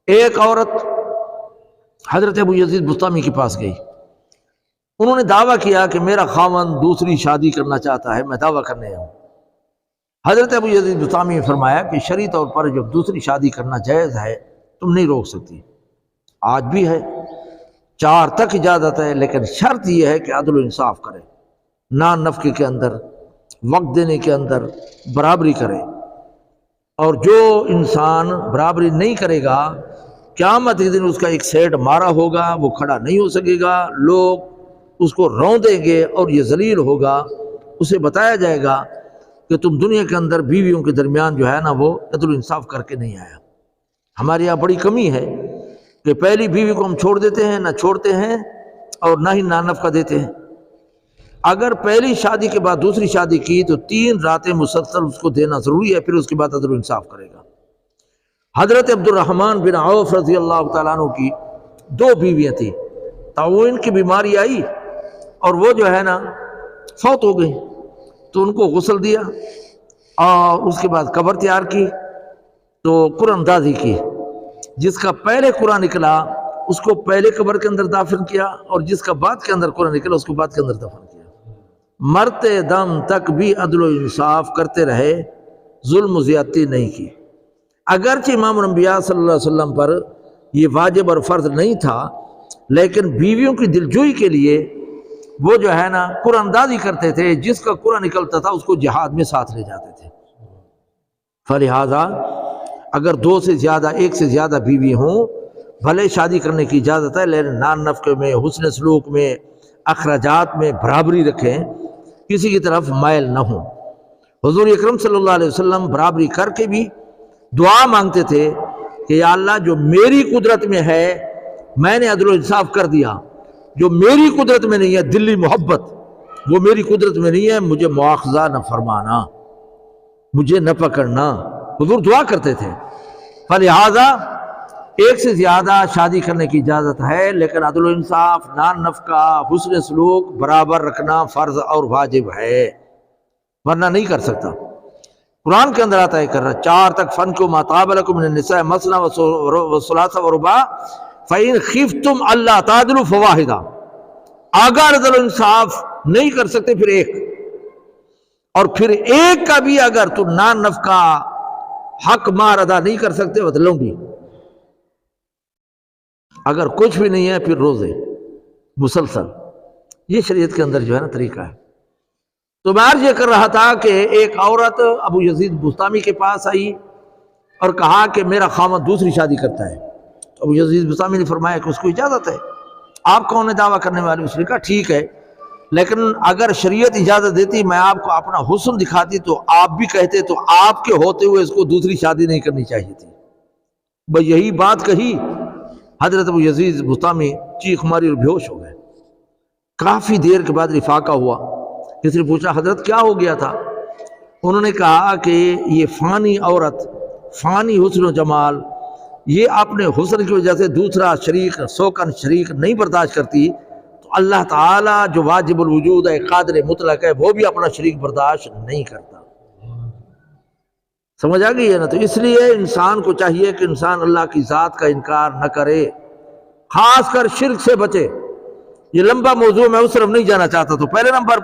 ایک عورت حضرت ابو یزید بستامی کے پاس گئی، انہوں نے دعویٰ کیا کہ میرا خاوند دوسری شادی کرنا چاہتا ہے، میں دعویٰ کرنے آیا ہوں۔ حضرت ابو یزید بستامی نے فرمایا کہ شرعی طور پر جب دوسری شادی کرنا جائز ہے تم نہیں روک سکتی، آج بھی ہے، 4 تک اجازت ہے، لیکن شرط یہ ہے کہ عدل و انصاف کرے، نان نفقے کے اندر، وقت دینے کے اندر برابری کرے، اور جو انسان برابری نہیں کرے گا قیامت کے دن اس کا ایک سیٹ مارا ہوگا، وہ کھڑا نہیں ہو سکے گا، لوگ اس کو روندیں گے اور یہ ذلیل ہوگا۔ اسے بتایا جائے گا کہ تم دنیا کے اندر بیویوں کے درمیان جو ہے نا وہ عدل و انصاف کر کے نہیں آیا۔ ہمارے یہاں بڑی کمی ہے کہ پہلی بیوی کو ہم چھوڑ دیتے ہیں، نہ چھوڑتے ہیں اور نہ ہی نان نفقہ دیتے ہیں۔ اگر پہلی شادی کے بعد دوسری شادی کی تو 3 راتیں مسلسل اس کو دینا ضروری ہے، پھر اس کے بعد عدل و انصاف کرے گا۔ حضرت عبد الرحمن بن عوف رضی اللہ تعالیٰ عنہ کی 2 بیویاں تھیں، طاعون کی بیماری آئی اور وہ جو ہے نا فوت ہو گئی، تو ان کو غسل دیا اور اس کے بعد قبر تیار کی، تو قرآن اندازی کی، جس کا پہلے قرآن نکلا اس کو پہلے قبر کے اندر دفن کیا، اور جس کا بعد کے اندر قرآن نکلا اس کو بعد کے اندر دفن کیا۔ مرتے دم تک بھی عدل و انصاف کرتے رہے، ظلم و زیادتی نہیں کی۔ اگرچہ امام الانبیاء صلی اللہ علیہ وسلم پر یہ واجب اور فرض نہیں تھا، لیکن بیویوں کی دلجوئی کے لیے وہ جو ہے نا قرآن اندازی کرتے تھے، جس کا قرآن نکلتا تھا اس کو جہاد میں ساتھ لے جاتے تھے۔ فلہذا اگر 2 سے زیادہ، 1 سے زیادہ بیوی ہوں، بھلے شادی کرنے کی اجازت ہے، لیکن نان نفقے میں، حسن سلوک میں، اخراجات میں برابری رکھیں، کسی کی طرف مائل نہ ہوں۔ حضور اکرم صلی اللہ علیہ وسلم برابری کر کے بھی دعا مانگتے تھے کہ یا اللہ جو میری قدرت میں ہے میں نے عدل و انصاف کر دیا، جو میری قدرت میں نہیں ہے، دلی محبت، وہ میری قدرت میں نہیں ہے، مجھے مواخذہ نہ فرمانا، مجھے نہ پکڑنا۔ حضور دعا کرتے تھے۔ فلہذا 1 سے زیادہ شادی کرنے کی اجازت ہے، لیکن عدل و انصاف، نان نفقہ، حسن سلوک برابر رکھنا فرض اور واجب ہے، ورنہ نہیں کر سکتا۔ قرآن کے اندر آتا ہے کر رہا 4 تک فَانكِحُوا مَا طَابَ لَكُم مِّنَ النِّسَاءِ مَثْنَىٰ وَثُلَاثَ وَرُبَاعَ فَإِنْ خِفْتُمْ أَلَّا تَعْدِلُوا فَوَاحِدَةً۔ اگر عدل و انصاف نہیں کر سکتے پھر 1، اور پھر 1 کا بھی اگر تو نان نفقہ حق مار ادا نہیں کر سکتے وہ لونڈی، اگر کچھ بھی نہیں ہے پھر روزے مسلسل۔ یہ شریعت کے اندر جو ہے نا طریقہ ہے۔ تو میں عرض یہ کر رہا تھا کہ ایک عورت ابو یزید بستامی کے پاس آئی اور کہا کہ میرا خاوند دوسری شادی کرتا ہے۔ ابو یزید بستامی نے فرمایا کہ اس کو اجازت ہے، آپ کون ہے دعویٰ کرنے والے؟ اس نے کہا ٹھیک ہے، لیکن اگر شریعت اجازت دیتی، میں آپ کو اپنا حسن دکھاتی تو آپ بھی کہتے تو آپ کے ہوتے ہوئے اس کو دوسری شادی نہیں کرنی چاہیے تھی۔ بھئی یہی بات کہی، حضرت ابو یزید بستامی چیخ ماری اور بے ہوش ہو گئے۔ کافی دیر کے بعد افاقہ ہوا، کسی نے پوچھا حضرت کیا ہو گیا تھا؟ انہوں نے کہا کہ یہ فانی عورت، فانی حسن و جمال، یہ اپنے حسن کی وجہ سے دوسرا شریک، سوکن شریک نہیں برداشت کرتی، تو اللہ تعالیٰ جو واجب الوجود ہے، قادر مطلق ہے، وہ بھی اپنا شریک برداشت نہیں کرتا۔ سمجھ آ گئی ہے نا؟ تو اس لیے انسان کو چاہیے کہ انسان اللہ کی ذات کا انکار نہ کرے، خاص کر شرک سے بچے۔ یہ لمبا موضوع، میں اس طرف نہیں جانا چاہتا، تو پہلے نمبر پر